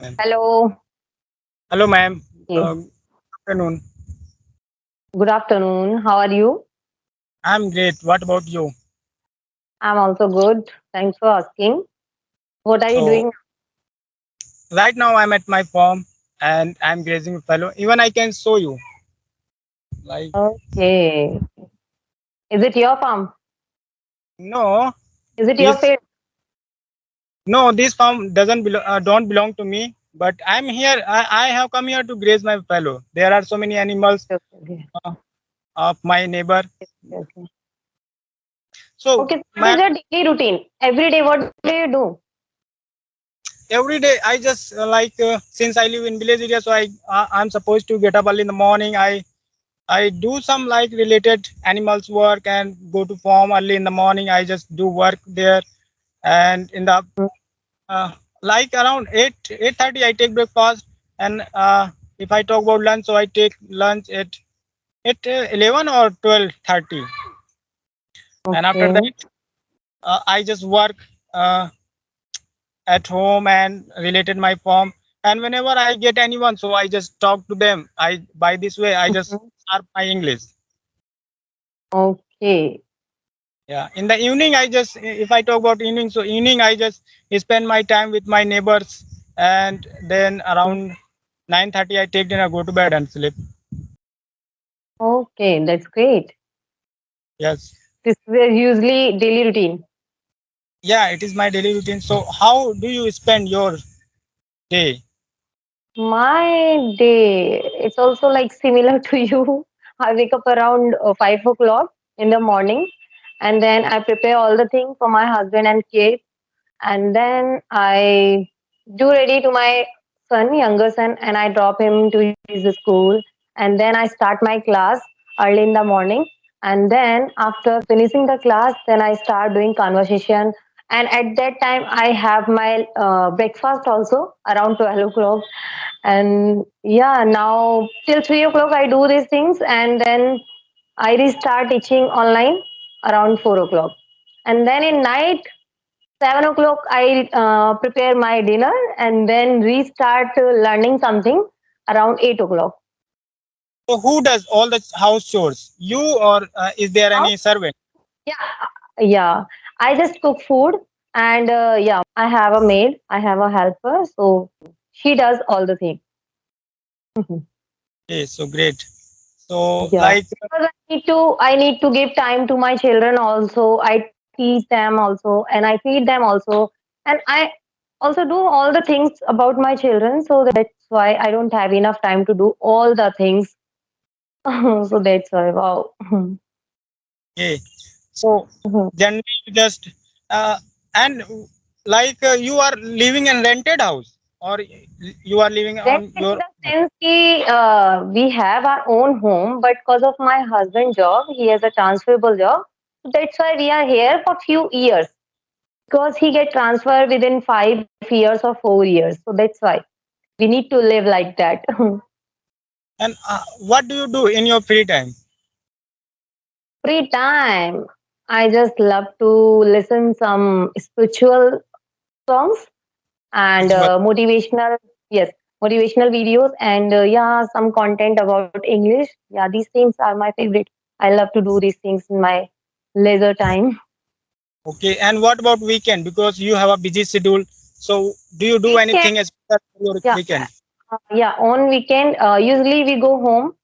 Ma'am. Hello. Hello, ma'am. Okay. Afternoon. Good afternoon. How are you? I'm great. What about you? I'm also good. Thanks for asking. What are you So doing? right now I'm at my farm and I'm grazing with fellow. Even I can show you. Like Okay. Is it your farm? no, Is it your this field? no, this farm doesn't don't belong to me. But I'm here. I have come here to graze my fellow. There are so many animals Okay. Okay. uh, of my neighbor. Okay. So Okay. So what my is your daily routine? Every day, what do you do? every day I just since I live in village area, so I'm supposed to get up early in the morning. I do some like related animals work and go to farm early in the morning. I just do work there, and in the uh, like around 8:30 I take breakfast, and if I talk about lunch, so I take lunch at 11 or 12:30, and after Okay. that I just work uh, at home and related my farm. And whenever I get anyone, so I just talk to them. I by this way I just Mhm. sharp my English. Okay. Yeah, in the evening, if I talk about evening, so evening I just spend my time with my neighbors, and then around 9:30 I take dinner, go to bed and sleep. Okay. That's great. Yes, This is usually daily routine. yeah, it is my daily routine. So how do you spend your day? My day, it's also like similar to you. I wake up around 5 o'clock in the morning, and then I prepare all the things for my husband and kids, and then I do ready to my son, younger son, and I drop him to his school, and then I start my class early in the morning, and then after finishing the class, then I start doing conversation, and at that time I have my breakfast also around 12 o'clock, and yeah, now till 3 o'clock I do these things, and then I restart teaching online around 4 o'clock, and then in night 7 o'clock I prepare my dinner and then restart learning something around 8 o'clock. So who does all the house chores? You, or is there Now, any servant? yeah, I just cook food, and yeah, I have a maid, I have a helper, so she does all the things. Okay, so great. So Yeah, like because I need to give time to my children also. I teach them also, and I feed them also, and I also do all the things about my children. So that's why I don't have enough time to do all the things. So that's why. Wow. okay, so generally you just uh, and you are living in rented house, or you are living Then on in your the own? sense we have our own home, but because of my husband' job, he has a transferable job. So that's why we are here for few years. Because he get transferred within 5 years or 4 years. So that's why we need to live like that. And what do you do in your free time? Free time. I just love to listen some spiritual songs and Ritual. motivational, yes, motivational videos, and yeah, some content about English. Yeah, these things are my favorite. I love to do these things in my leisure time. Okay, and what about weekend? Because you have a busy schedule. So do you do Weekend, anything special for your yeah, weekend? yeah. On weekend, usually we go home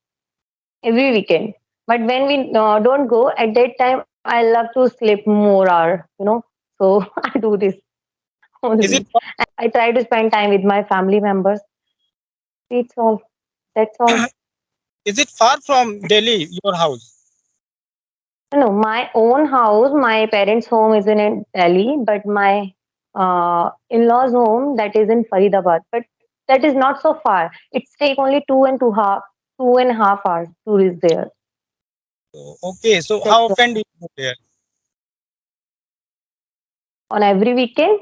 every weekend. But when we don't go at that time, I love to sleep more hour. So I do this Is it only. I try to spend time with my family members. It's all. That's all. is it far from Delhi, your house? No, my own house, my parents' home is in Delhi, but my in-laws' home that is in Faridabad. But that is not so far. It's take only 2.5 hours to reach there. So, okay, so That's how why. often do you go there? On every weekend.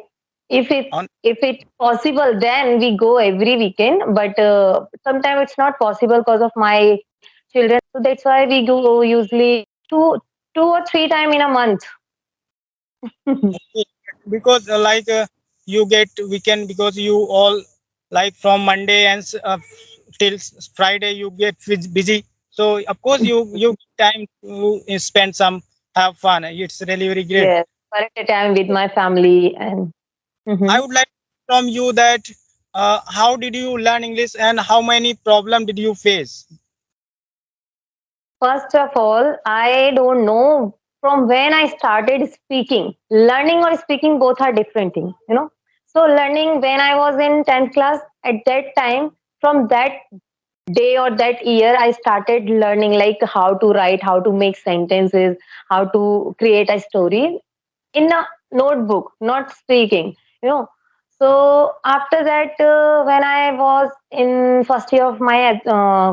If it On if it's possible, then we go every weekend. But sometimes it's not possible because of my children. So that's why we go usually two or three time in a month. okay, because you get weekend because you all like from Monday and till Friday you get busy. So of course you get time to spend some have fun. It's really very great. Yes, quality time with my family and. I Mhm. would like from you that how did you learn English and how many problem did you face? First of all, I don't know from when I started speaking. Learning or speaking both are different things, you know. So learning when I was in 10th class, at that time, from that day or that year, I started learning like how to write, how to make sentences, how to create a story in a notebook, not speaking, you know. So after that, when I was in first year of my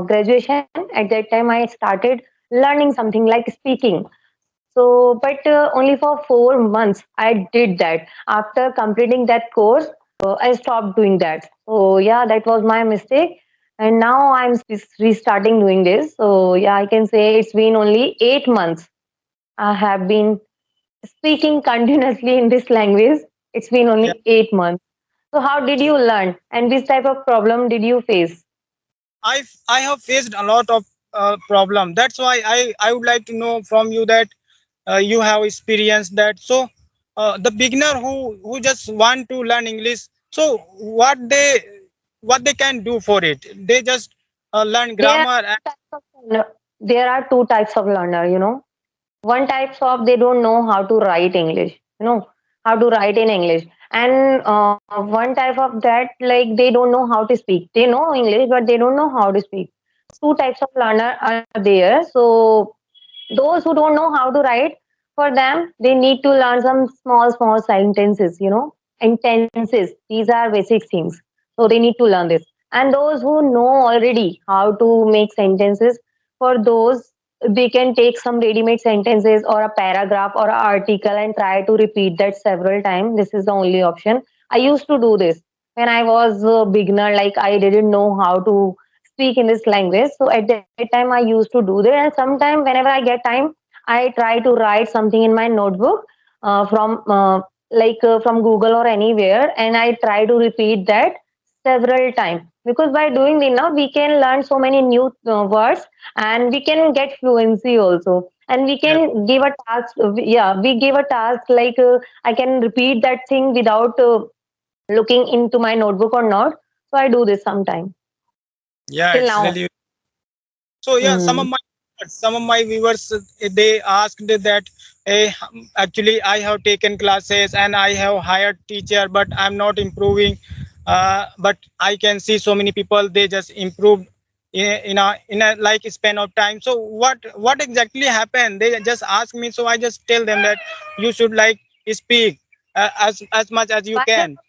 graduation, at that time I started learning something like speaking. So, but only for 4 months I did that. After completing that course, I stopped doing that. So yeah, that was my mistake. And now I'm restarting doing this. So yeah, I can say it's been only 8 months. I have been speaking continuously in this language. It's been Yeah, only 8 months. So how did you learn? And which type of problem did you face? I have faced a lot of problem. That's why I would like to know from you that you have experienced that. So the beginner who just want to learn English, so what they what they can do for it? They just learn There are grammar and two types of learner. There are two types of learner, you know. One types of they don't know how to write English, you know, how to write in English. And one type of that, like they don't know how to speak. They know English, but they don't know how to speak. Two types of learner are there. So those who don't know how to write, for them they need to learn some small sentences, you know, and tenses. These are basic things, so they need to learn this. And those who know already how to make sentences, for those they can take some ready-made sentences or a paragraph or an article and try to repeat that several times. This is the only option. I used to do this when I was a beginner, like I didn't know how to speak in this language. So at that time, I used to do that. And sometimes, whenever I get time, I try to write something in my notebook from from Google or anywhere, and I try to repeat that several times. Because by doing this, now we can learn so many new words, and we can get fluency also. And we yeah, can give a task. Yeah, we give a task like I can repeat that thing without looking into my notebook or not. So I do this sometime yeah, till it's now. really. So yeah, Mm. some of my viewers they asked that actually I have taken classes and I have hired teacher, but I'm not improving. But I can see so many people they just improved in a like span of time. So what exactly happened? They just ask me, so I just tell them that you should like speak as much as you Why can.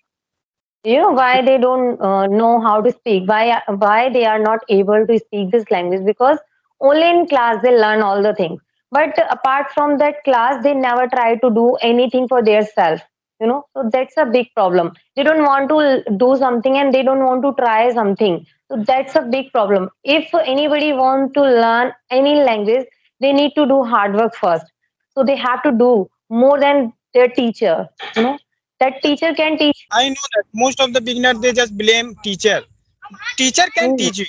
you know why they don't know how to speak, why they are not able to speak this language? Because only in class they learn all the things, but apart from that class they never try to do anything for their self, you know. So that's a big problem. They don't want to do something and they don't want to try something. So that's a big problem. If anybody want to learn any language, they need to do hard work first. So they have to do more than their teacher, you know. That teacher can teach. I know that most of the beginners they just blame teacher. Teacher can Mm. teach you,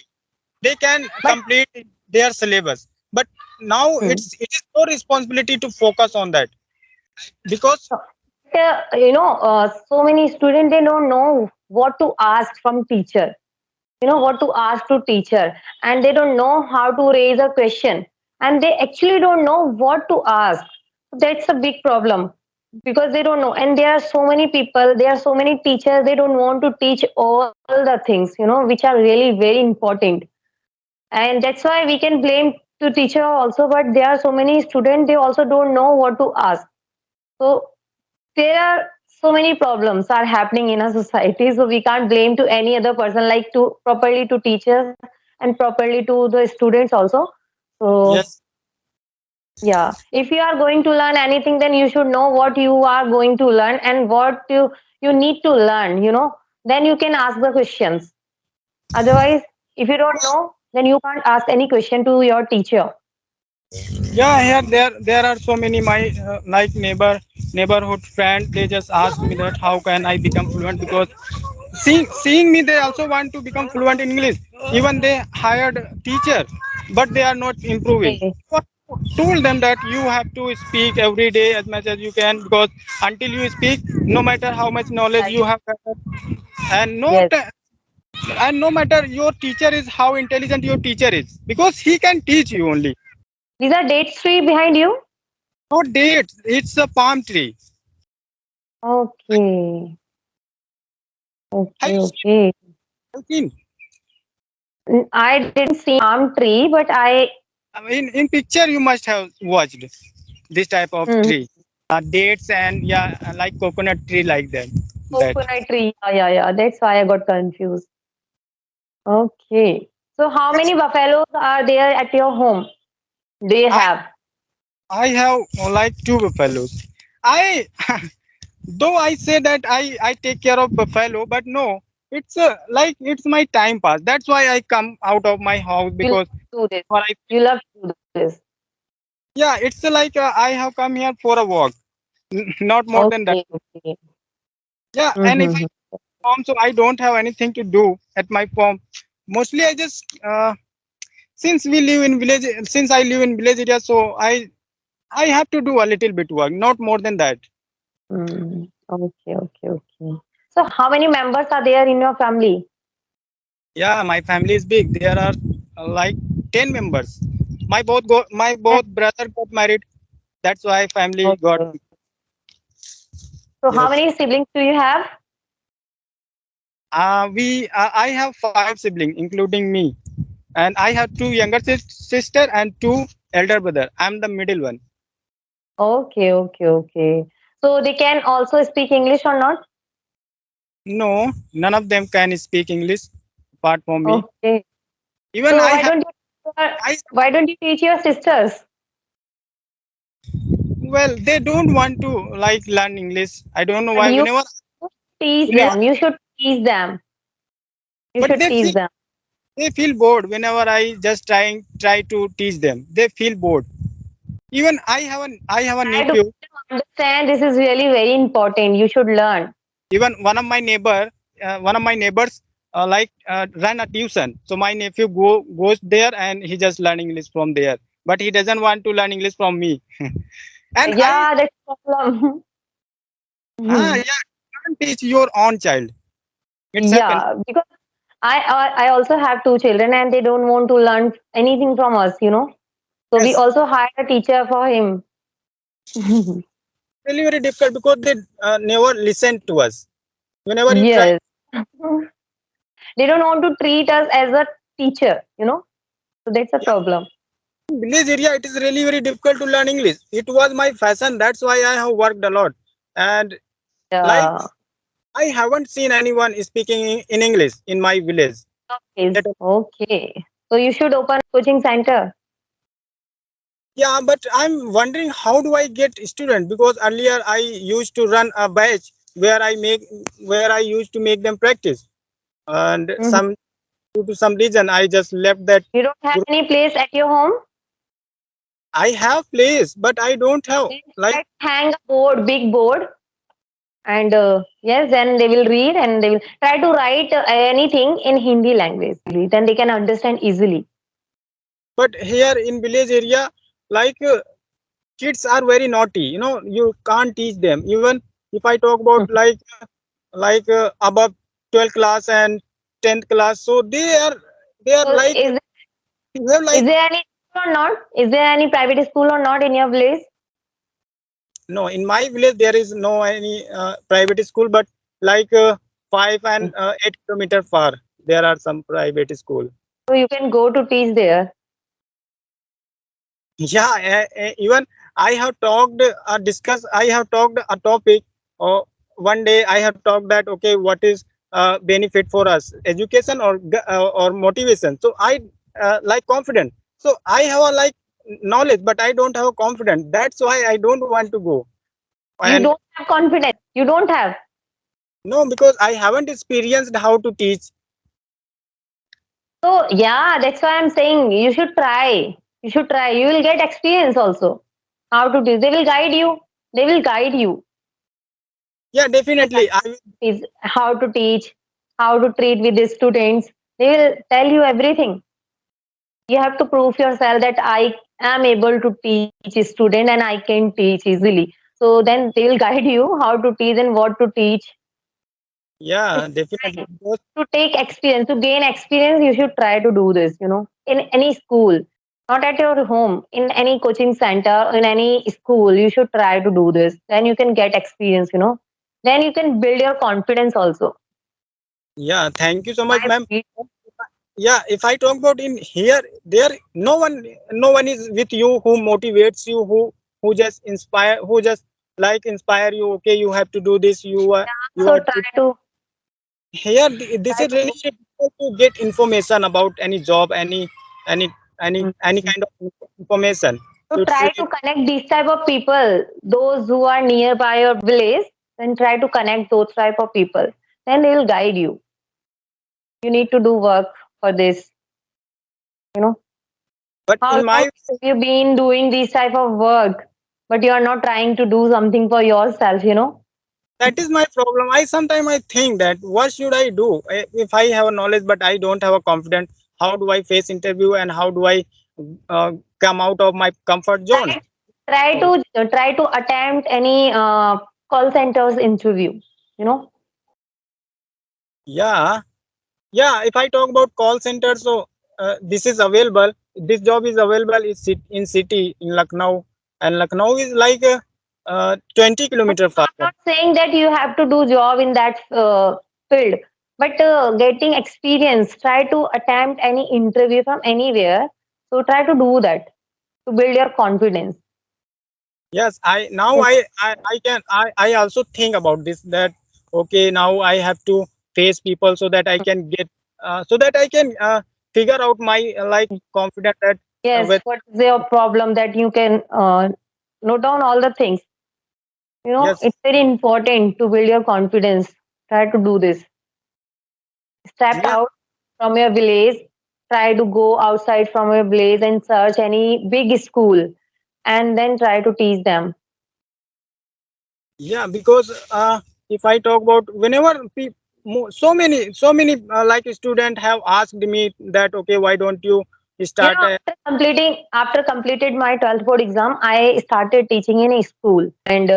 they can But complete their syllabus, but now mm, it is your responsibility to focus on that because so many students they don't know what to ask from teacher. You know what to ask to teacher, and they don't know how to raise a question, and they actually don't know what to ask. That's a big problem because they don't know. And there are so many people, there are so many teachers. They don't want to teach all the things, you know, which are really very important. And that's why we can blame to teacher also. But there are so many students they also don't know what to ask. So there are so many problems are happening in a society, so we can't blame to any other person, like to properly to teachers and properly to the students also. So yes, yeah, if you are going to learn anything, then you should know what you are going to learn and what you need to learn, you know. Then you can ask the questions. Otherwise, if you don't know, then you can't ask any question to your teacher. yeah, here there are so many my like neighborhood friend they just ask me that how can I become fluent because Seeing me, they also want to become fluent in English. Even they hired teacher, but they are not improving. Okay. So I told them that you have to speak every day as much as you can, because until you speak, no matter how much knowledge Right. you have, and Yes. and no matter your teacher is how intelligent your teacher is, because he can teach you only. These are dates tree behind you? Not dates, it's a palm tree. Okay. Have Okay. you seen? Okay. Have you seen? I didn't see palm tree, but I I mean, in picture you must have watched this type of Mhm. tree, dates and yeah, like coconut tree like that. That Coconut tree. Yeah, yeah, yeah. That's why I got confused. Okay. So how yes, many buffaloes are there at your home? Do you I have? I have like two buffaloes. I though I say that I take care of buffalo, but no, it's like it's my time pass. That's why I come out of my house, You love because to do this. for I You love to do this. yeah, it's like I have come here for a walk, not more than that. Okay. Okay. Yeah, and if I Mm-hmm. farm, so I don't have anything to do at my farm. Mostly I just since we live in village, since I live in village area, so I have to do a little bit work, not more than that. Mm. Okay. Okay. Okay. So how many members are there in your family? Yeah, my family is big. There are like 10 members. My And both brother got married. That's why family got okay. So how yes. many siblings do you have? We I have 5 siblings, including me, and I have two younger sister and two elder brother. I'm the middle one. Okay. Okay. Okay. So they can also speak English or not? No, none of them can speak English apart from me. Okay. Even So I have I why don't you teach your sisters? well, they don't want to like learn English. I don't know But why. you teach Whenever, them. You should teach them. You but should teach them. they feel bored whenever I just try to teach them. They feel bored. Even I have a Try to make nephew. them understand this is really very important. You should learn. Even one of my neighbors run a tuition. So my nephew goes there and he just learn English from there. But he doesn't want to learn English from me. And I Yeah, that's the problem. yeah, you can't teach your own child. It's happened. Yeah, because I also have two children and they don't want to learn anything from us, you know. So we Yes, also hired a teacher for him. really very difficult because they never listen to us. Whenever you try, Yes. They don't want to treat us as a teacher, you know. So that's a yeah, problem. in village area, it is really very difficult to learn English. It was my fashion. That's why I have worked a lot. And like Yeah. I haven't seen anyone speaking in English in my village. Is That- okay. So you should open a coaching center. Yeah, but I'm wondering how do I get student, because earlier I used to run a batch where I used to make them practice, and Mhm. some due to some reason I just left that You don't have group. any place at your home? I have place, but I don't have Then like try to hang a board, big board, and yes, then they will read and they will try to write anything in Hindi language. Then they can understand easily. but here in village area, like kids are very naughty, you can't teach them. Even if I talk about above 12th class and 10th class, so they are So like they have is like there any school or not? Is there any private school or not in your village? no, in my village there is no any private school, but like 5 and 8 kilometer far there are some private school. So you can go to teach there. Yeah, even I have talked I have talked a topic. One day I have talked that okay, what is benefit for us, education or motivation. So I like confident, so I have a like knowledge, but I don't have a confidence. That's why I don't want to go. You And don't have confidence. You don't have. no, because I haven't experienced how to teach. So yeah, that's why I'm saying you should try. You should try. You will get experience also. How to teach. They will guide you. They will guide you. Yeah, Will definitely guide you how to teach. how to treat with the students. They will tell you everything. You have to prove yourself that I am able to teach a student and I can teach easily. So then they will guide you how to teach and what to teach. Yeah, It's definitely. like to take experience, to gain experience, you should try to do this, in any school, not at your home, in any coaching center, in any school, you should try to do this. Then you can get experience. Then you can build your confidence also. Yeah, thank you so much, I ma'am. feel Yeah, if I talk about in here, there no one is with you who motivates you, who just inspire, who just like inspire you. Okay, you have to do this. You so are try to here. This try is to really difficult to get information about any job, any Mhm. kind of information. So So it's try really, to connect these type of people, those who are nearby your village. Then try to connect those type of people. Then they will guide you. You need to do work for this. You know but how in long my, have you been doing this type of work, but you are not trying to do something for yourself. that is my problem. I sometimes I think that what should I do if I have a knowledge but I don't have a confidence. How do I face interview and how do I uh, come out of my comfort zone? Try, try So to try to attempt any call centers interview. You know, yeah, yeah. If I talk about call center, so this is available. This job is available in city in Lucknow, and Lucknow is like 20 kilometer far I'm from. not saying that you have to do job in that field, but getting experience. Try to attempt any interview from anywhere. So try to do that to build your confidence. Yes, I now I can I also think about this that okay, now I have to face people so that I can get so that I can figure out my like confidence that Yes, with what is your problem that you can note down all the things. yes, It's very important to build your confidence. Try to do this. Step yeah, out from your village. Try to go outside from your village and search any big school and then try to teach them. yeah, because if I talk about whenever so many like student have asked me that okay, why don't you start After completed my 12th board exam, I started teaching in a school. And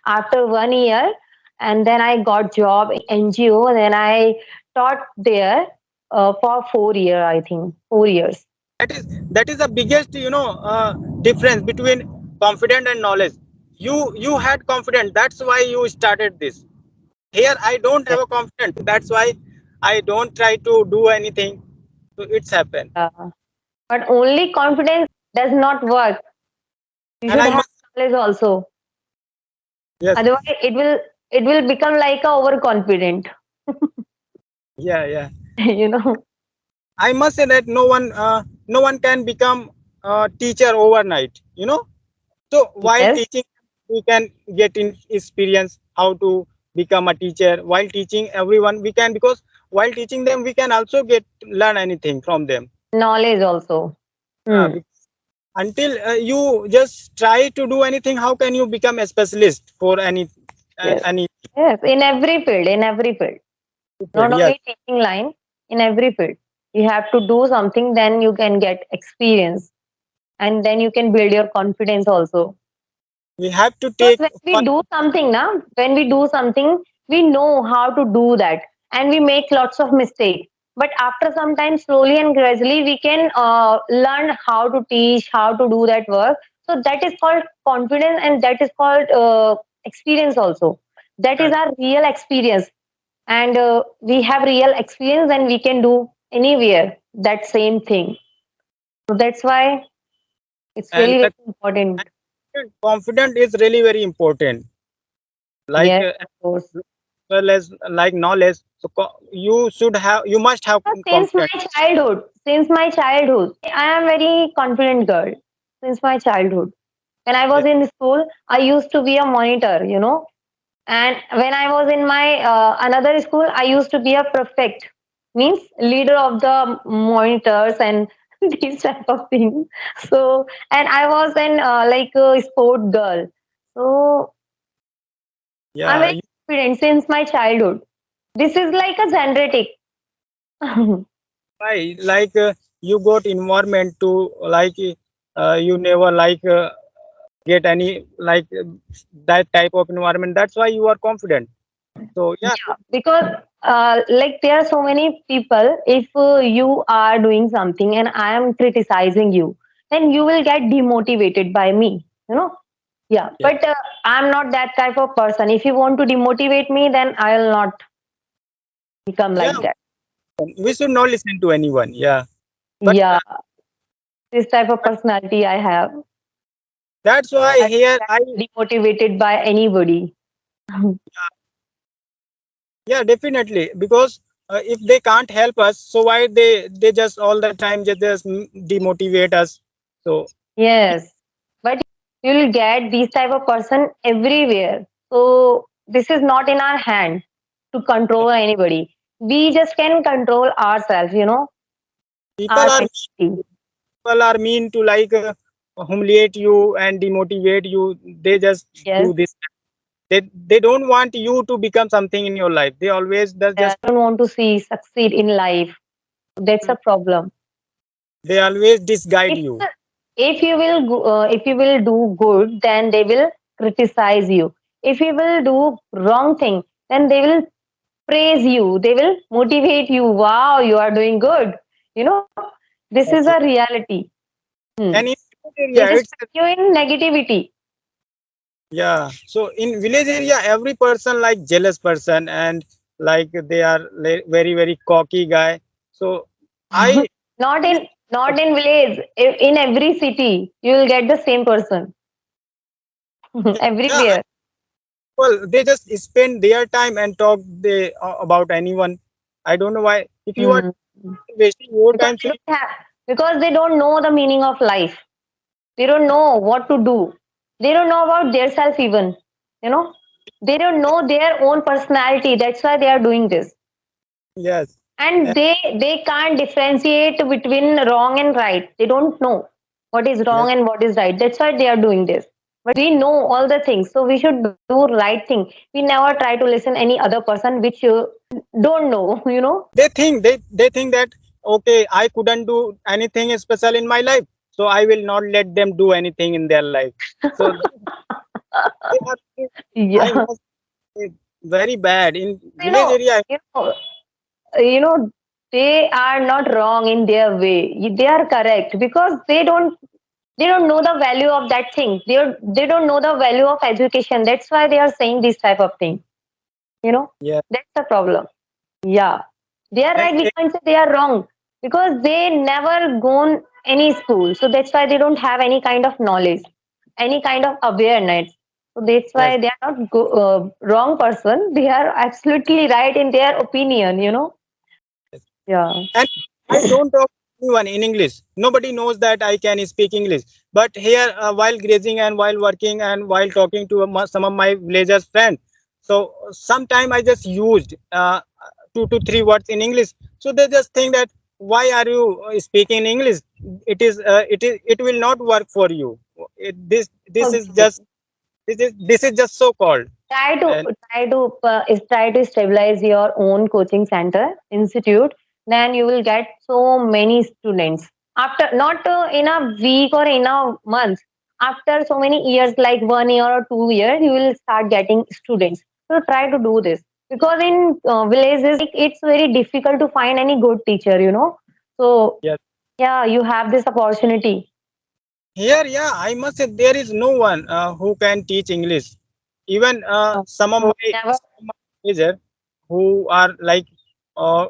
after 1 year, and then I got job in NGO, and then I taught there for 4 years, I think, 4 years. that is the biggest difference between confidence and knowledge. You had confidence, that's why you started this. Here I don't have Yes. a confidence, that's why I don't try to do anything. So it's happened. But only confidence does not work. You And should I have must, knowledge also. yes, Otherwise, it will become like a overconfident. yeah, yeah, you know. I must say that no one can become a teacher overnight, so while Yes. teaching we can get in experience how to become a teacher. While teaching everyone we can, because while teaching them we can also get learn anything from them. Knowledge also. uh, Hmm. be- until you just try to do anything, how can you become a specialist for Yes. any Yes. In every field. In every field. field? Not Yes, only teaching line, in every field. You have to do something, then you can get experience and then you can build your confidence also. we have to Because take when we first. do something, now, when we do something, we know how to do that and we make lots of mistakes. But after some time, slowly and gradually, we can learn how to teach, how to do that work. So that is called confidence and that is called experience also. That is our real experience, and we have real experience and we can do anywhere that same thing. So that's why it's And really the very important. confidence is really very important, like Yes, of course. well as like knowledge. So you must have Since my confidence. childhood, I am very confident girl. Since my childhood, when I Yeah, was in school, I used to be a monitor. And when I was in my another school, I used to be a prefect, means leader of the monitors and these type of things. So, and I was an like a sport girl. So I'm yeah, very confident since my childhood. This is like a genetic. Why? Like you got environment to like you never like get any like that type of environment. That's why you are confident. So yeah, Yeah, because like there are so many people. If you are doing something and I am criticizing you, then you will get demotivated by me. You know. Yeah, yeah, but I'm not that type of person. If you want to demotivate me, then I'll not become yeah. like that. We should not listen to anyone. Yeah, but Yeah, this type of personality I have. that's why I here don't I get demotivated by anybody. yeah definitely because if they can't help us, so why they just all the time just demotivate us. So Yes, but you'll get these type of person everywhere. So this is not in our hand to control anybody. We just can control ourselves, people our are mentality. people are mean to like humiliate you and demotivate you. They just Yes, do this. They don't want you to become something in your life. They always does I just don't want to see succeed in life. That's a problem. they always disguide If you. if you will do good, then they will criticize you. If you will do wrong thing, then they will praise you. They will motivate you. Wow, you are doing good. You know, this is a Yes. reality. Hmm. And in village They area, just it's put you in negativity. yeah. So in village area, every person like jealous person and like they are very cocky guy. So I not in not in village. In every city, you will get the same person yeah, everywhere. well they just spend their time and talk they about anyone. I don't know why. If you are Hmm. wasting your Because time, they so don't have because they don't know the meaning of life. They don't know what to do. They don't know about their self even. You know, they don't know their own personality. That's why they are doing this. yes. And And, they can't differentiate between wrong and right. They don't know what is yes. wrong and what is right. That's why they are doing this. But we know all the things, so we should do right thing. We never try to listen any other person which don't know. They think that okay, I couldn't do anything special in my life, so I will not let them do anything in their life. So they are, I Yeah. must say, very bad in you village know area. you know you know they are not wrong in their way. They are correct because they don't know the value of that thing. They don't know the value of education. That's why they are saying this type of thing. you know Yeah, that's the problem. Yeah, they are and right. We can't say they are wrong because they never gone any school, so that's why they don't have any kind of knowledge, any kind of awareness. So that's yes, why they are not wrong person. They are absolutely right in their opinion. yes. Yeah. And I don't talk to anyone in English. Nobody knows that I can speak English. But here, while grazing and while working and while talking to some of my villagers friends, so sometime I just used 2 to 3 words in English. So they just think that why are you speaking in English? It will not work for you. This is Okay. just this is just so called. try to And try to stabilize your own coaching center institute. Then you will get so many students after not in a week or in a month. After so many years, like 1 year or 2 years, you will start getting students. So try to do this because in villages it's very difficult to find any good teacher. So yes. yeah, you have this opportunity. Here, yeah, I must say there is no one who can teach English. Even some of So my never. teacher who are like uh,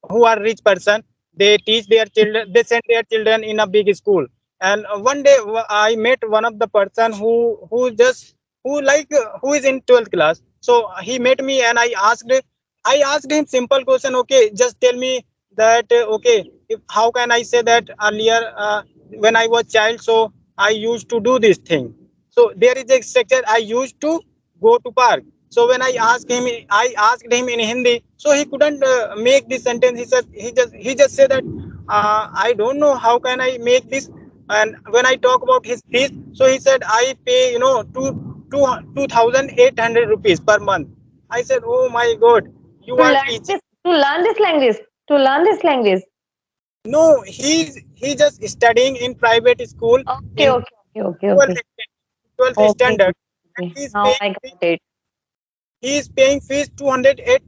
who are rich person, they teach their children. They send their children in a big school. And one day I met one of the person who is in 12th class. So he met me and I asked him simple question. Okay, just tell me that okay, how can I say that earlier when I was child, so I used to do this thing. So there is a structure. I used to go to park. So when I asked him in Hindi, so he couldn't make this sentence. He just said that I don't know how can I make this. And when I talk about his fees, so he said I pay two 2,800 rupees per month. I said, oh my god, You To are learn teaching. this, to learn this language, to learn this language. No, he just studying in private school Okay, in okay, okay, okay, 12th, okay. 12th Okay, standard, and okay. Now I got it. he is paying fees 208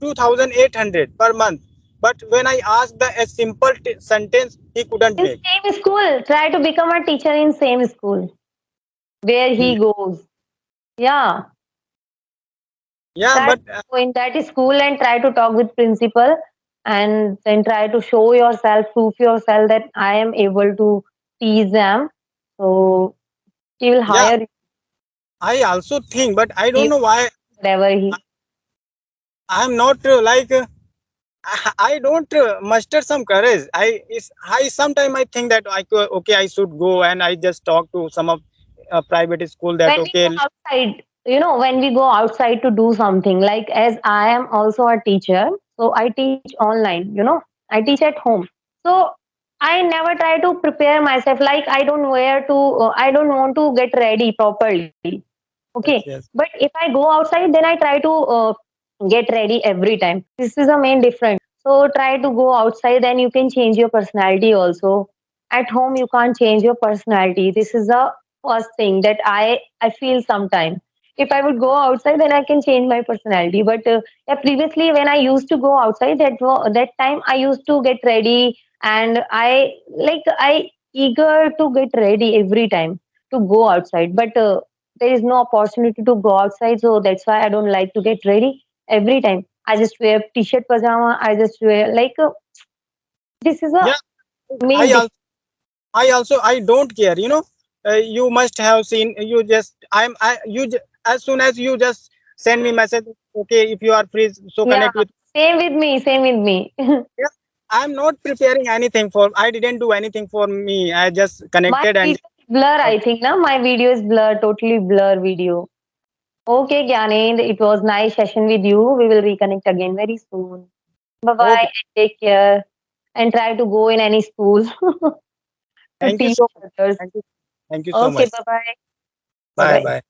2800 per month. But when I asked a simple sentence, he couldn't In make. same school, try to become a teacher in same school where Hmm. he goes. Yeah, Yeah, try to but go in that school and try to talk with principal, and then try to show yourself, prove yourself that I am able to teach them. So he will yeah, hire I also think, but I don't you, know why whatever he. I'm not I don't muster some courage. I sometimes I think that okay, I should go and I just talk to some of private school that When we go okay. outside, when we go outside to do something, like as I am also a teacher, so I teach online, I teach at home. So I never try to prepare myself, like I don't want to get ready properly. Okay. Yes, But yes. if I go outside, then I try to get ready every time. This is the main difference. So try to go outside, then you can change your personality also. At home, you can't change your personality. This is the first thing that I feel sometime. If I would go outside, then I can change my personality. But yeah, previously when I used to go outside, that time I used to get ready, and I eager to get ready every time to go outside. But there is no opportunity to go outside, so that's why I don't like to get ready every time. I just wear t-shirt, pajama. I just wear this is a Yeah, main I difference. also I don't care. You must have seen. You just I'm I you as soon as you just send me message. Okay, if you are free, so Yeah, connect with. same with me. Same with me. Yeah, I'm not preparing anything for. I didn't do anything for me. I just My connected and. video is blur. I think now my video is blur. Totally blur video. Okay, Gyanend, it was nice session with you. We will reconnect again very soon. Bye bye Okay, and take care. And try to go in any school to thank you teach so much. others. Thank you so Okay, much. bye bye. Bye Bye bye. bye.